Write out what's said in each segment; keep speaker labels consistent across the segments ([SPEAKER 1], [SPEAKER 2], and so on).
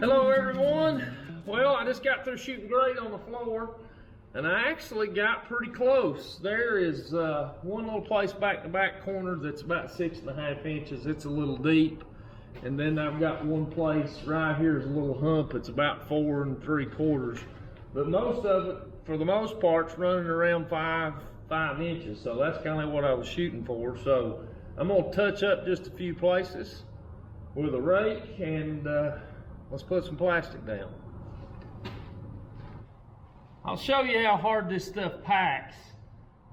[SPEAKER 1] Hello everyone. Well, I just got through shooting grade on the floor and I actually got pretty close. There is one little place back to back corner that's about 6.5 inches. It's a little deep. And then I've got one place right here is a little hump. It's about 4 3/4. But most of it, for the most part, is running around 5 inches. So that's kind of what I was shooting for. So I'm gonna touch up just a few places with a rake and let's put some plastic down. I'll show you how hard this stuff packs.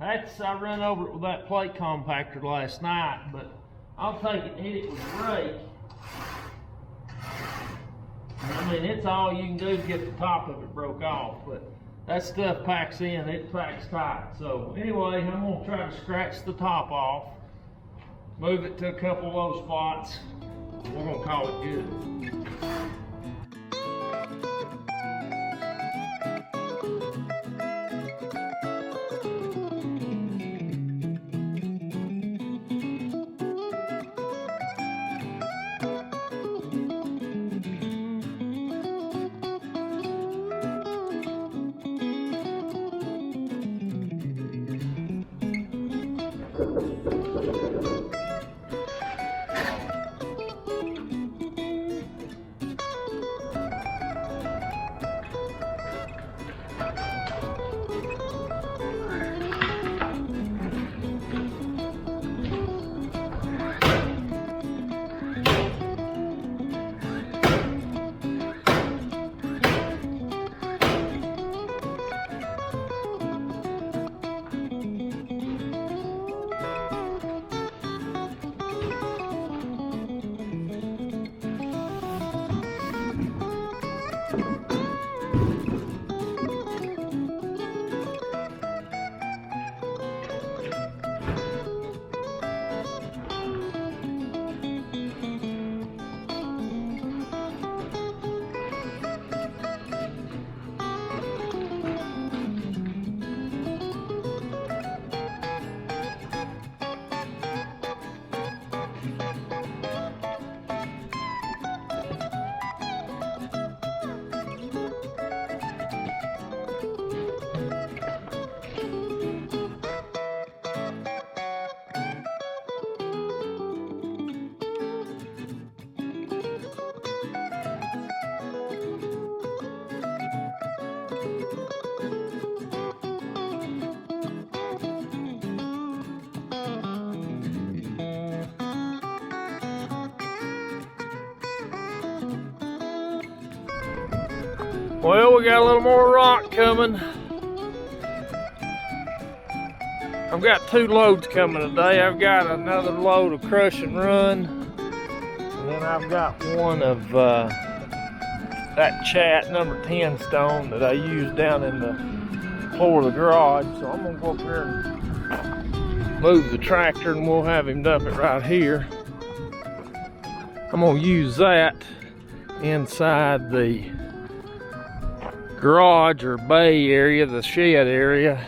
[SPEAKER 1] I run over it with that plate compactor last night, but I'll take it and hit it with a rake. I mean, it's all you can do to get the top of it broke off, but that stuff packs in, it packs tight. So anyway, I'm gonna try to scratch the top off, move it to a couple low spots. We're gonna call it good. Well, we got a little more rock coming. I've got 2 loads coming today. I've got another load of crush and run. And then I've got one of that chat number 10 stone that I used down in the floor of the garage. So I'm gonna go up here and move the tractor and we'll have him dump it right here. I'm gonna use that inside the garage or bay area, the shed area,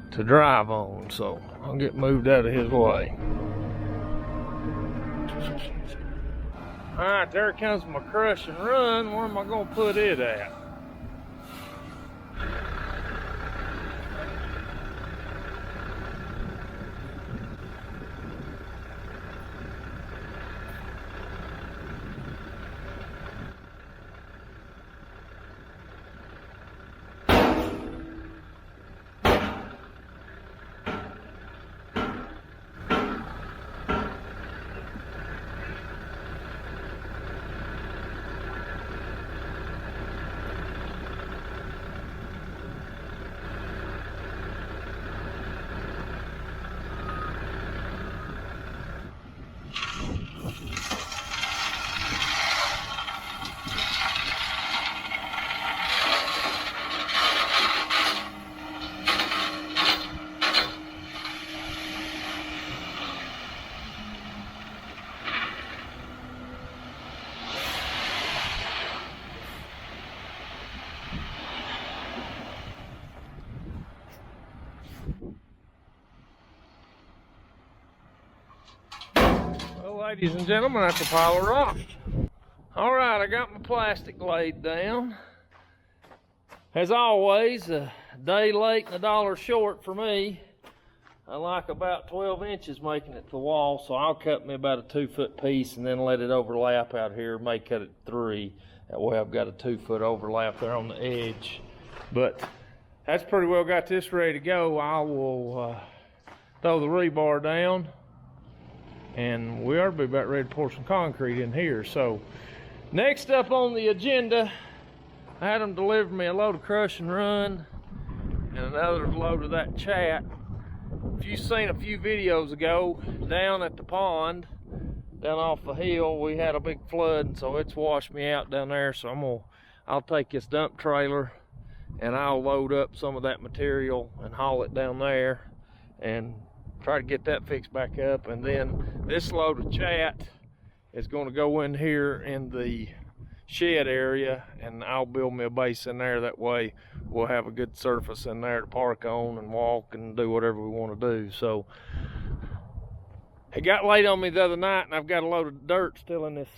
[SPEAKER 1] to drive on. So I'll get moved out of his way. Alright, there comes my crush and run. Where am I gonna put it at? Well, ladies and gentlemen, that's a pile of rock. All right, I got my plastic laid down. As always, a day late and $1 short for me. I like about 12 inches making it to the wall, so I'll cut me about a 2-foot piece and then let it overlap out here. May cut it 3. That way I've got a 2-foot overlap there on the edge. But that's pretty well got this ready to go. I will throw the rebar down, and we ought to be about ready to pour some concrete in here. So next up on the agenda, I had them deliver me a load of crush and run and another load of that chat. If you've seen a few videos ago, down at the pond, down off the hill, we had a big flood, and so it's washed me out down there. So I'll take this dump trailer and I'll load up some of that material and haul it down there and try to get that fixed back up. And then this load of chat is going to go in here in the shed area, and I'll build me a base in there. That way we'll have a good surface in there to park on and walk and do whatever we want to do. So it got late on me the other night, and I've got a load of dirt still in this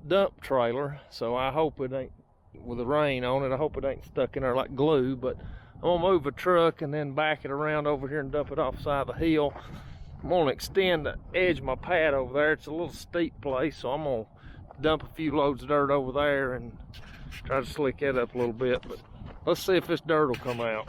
[SPEAKER 1] dump trailer, so I hope it ain't, with the rain on it, I hope it ain't stuck in there like glue. But I'm gonna move a truck and then back it around over here and dump it off the side of the hill. I'm gonna extend the edge of my pad over there. It's a little steep place, so I'm gonna dump a few loads of dirt over there and try to slick it up a little bit. But let's see if this dirt will come out.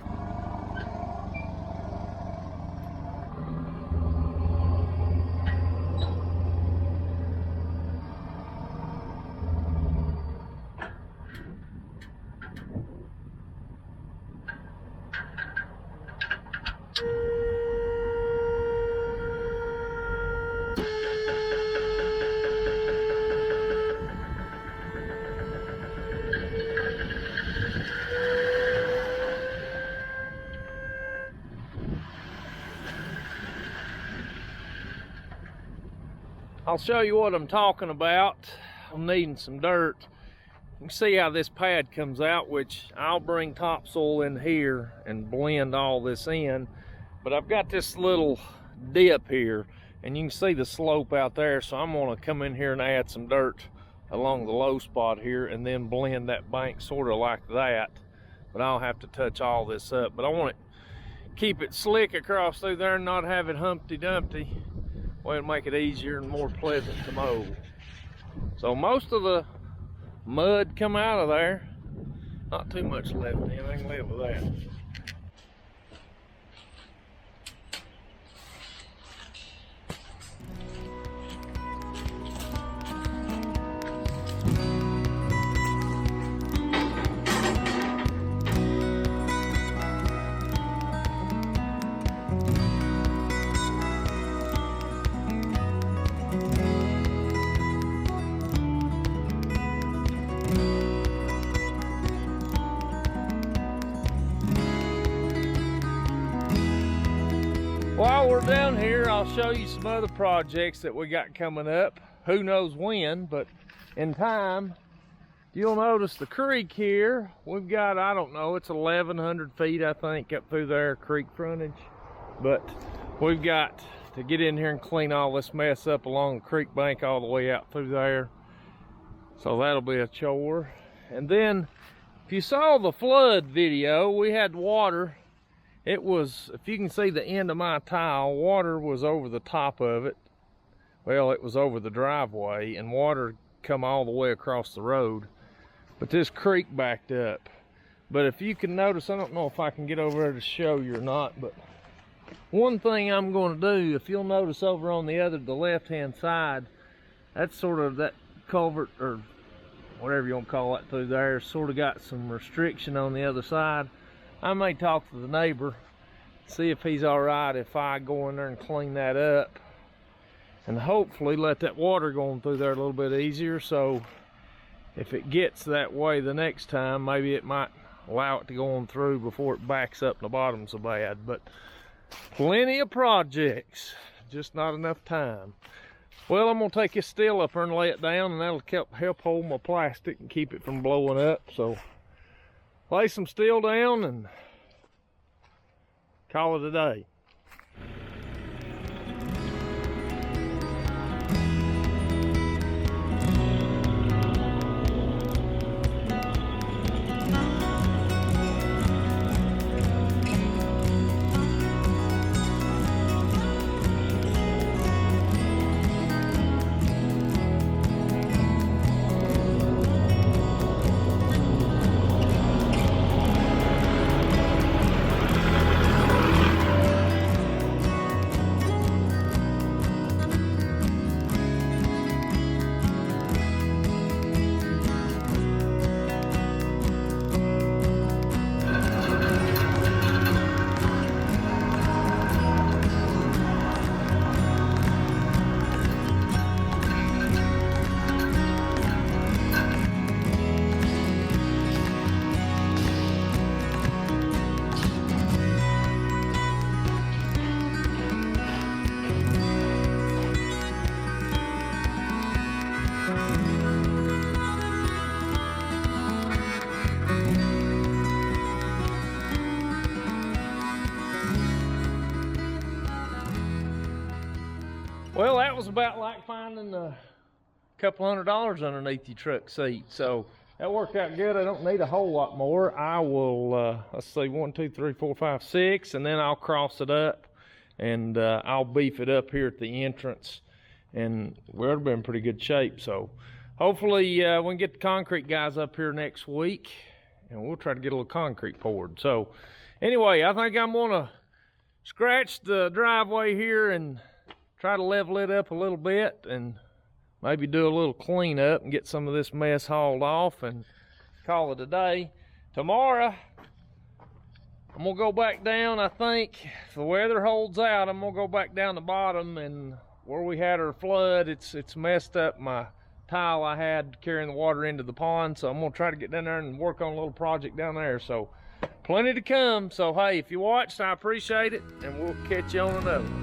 [SPEAKER 1] I'll show you what I'm talking about. I'm needing some dirt. You can see how this pad comes out, which I'll bring topsoil in here and blend all this in. But I've got this little dip here, and you can see the slope out there. So I'm gonna come in here and add some dirt along the low spot here and then blend that bank sort of like that. But I'll have to touch all this up. But I want to keep it slick across through there and not have it Humpty Dumpty. Well, it'll make it easier and more pleasant to mow. So most of the mud come out of there. Not too much left in, I can live with that. While we're down here, I'll show you some other projects that we got coming up. Who knows when, but in time. You'll notice the creek here. We've got, I don't know, it's 1,100 feet, I think, up through there, creek frontage. But we've got to get in here and clean all this mess up along the creek bank all the way out through there. So that'll be a chore. And then, if you saw the flood video, we had water. It was, if you can see the end of my tile, water was over the top of it. Well, it was over the driveway, and water come all the way across the road. But this creek backed up. But if you can notice, I don't know if I can get over there to show you or not, but one thing I'm going to do, if you'll notice over on the left-hand side, that's sort of that culvert, or whatever you want to call it through there, sort of got some restriction on the other side. I may talk to the neighbor, see if he's all right if I go in there and clean that up, and hopefully let that water go through there a little bit easier. So if it gets that way the next time, maybe it might allow it to go on through before it backs up in the bottom so bad. But plenty of projects, just not enough time. Well, I'm gonna take this steel up here and lay it down, and that'll help hold my plastic and keep it from blowing up. So lay some steel down and call it a day. was about like finding a couple $100 underneath your truck seat. So that worked out good. I don't need a whole lot more. I will, let's see, 1, 2, 3, 4, 5, 6, and then I'll cross it up, and I'll beef it up here at the entrance, and we'll be in pretty good shape. So hopefully we can get the concrete guys up here next week, and we'll try to get a little concrete poured. So anyway, I think I'm gonna scratch the driveway here and try to level it up a little bit, and maybe do a little cleanup and get some of this mess hauled off and call it a day. Tomorrow, I'm gonna go back down. I think if the weather holds out, I'm gonna go back down the bottom, and where we had our flood, it's messed up my tile I had carrying the water into the pond. So I'm gonna try to get down there and work on a little project down there. So plenty to come. So hey, if you watched, I appreciate it, and we'll catch you on another one.